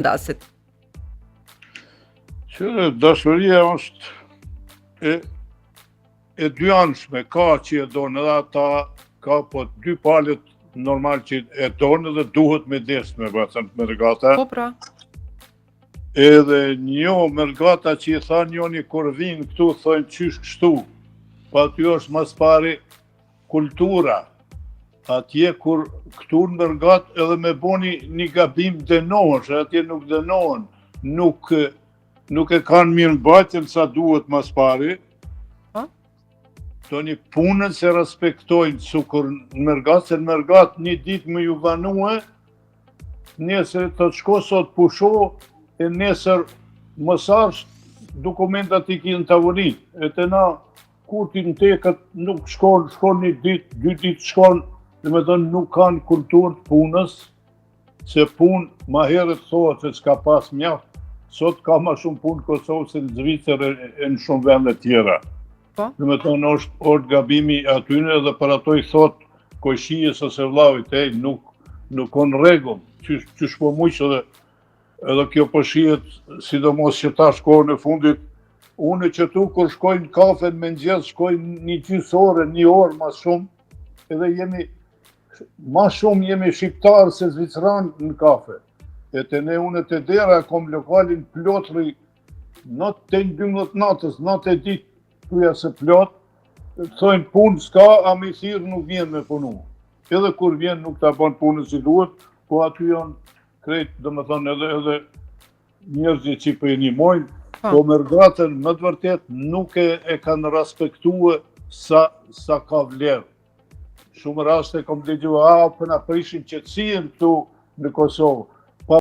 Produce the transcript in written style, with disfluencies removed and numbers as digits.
ndasit. Që dashuria është e dy anshme, ka që e donë edhe ata, ka po dy palët normal që e donë dhe duhet me desë me bërësën me regata. Po pra. Edhe me regata që i tha njoni kur vinë këtu, thojnë qysh kështu. Pa aty është mas pari kultura. Atje kur këtu në mërgat edhe me boni një gabim dënohen, që atje nuk dënohen, nuk e kanë mirë mbajtjen sa duhet mas pari. Të një punën se respektojnë, su kur në mërgat, se në mërgat një dit me ju vanue, nesër të shko sot pusho, e nesër mësarsh dokumentat i kinë tavolin. E të na, kur ti në tekët nuk shkon një dit, dy dit shkon, dhe me thënë nuk kanë kulturë të punës, se punë ma herët thohet se s'ka pas mjaft, sot ka ma shumë punë Kosovë se në Zvicër e në shumë vende tjera. Dhe me thënë është gabimi atyne dhe për ato i thot kojshijës ose vlavit, nuk konë regull, që shpo mujqë edhe kjo përshijet, sidomos që ta shkojnë e fundit, une që tu kur shkojnë kafe në mëngjes, shkojnë një gjysore, një orë ma shumë, edhe ma shumë jemi shqiptarë se Zvicranë në kafe. E të ne une të dera, kom lokalin plotri, natë të 12 natës, natë e ditë, tuja se plot, thojnë punë s'ka, a me thirë nuk vjen me punu. Edhe kur vjen nuk ta ban punën si duhet, po aty janë krejt, dhe me thonë edhe njerëzit që për një mojnë, po mërgatën më të vërtet nuk e kanë respektue sa ka vlerë. Shumë raste kom të gjua, përna prishin qëtësien këtu në Kosovë.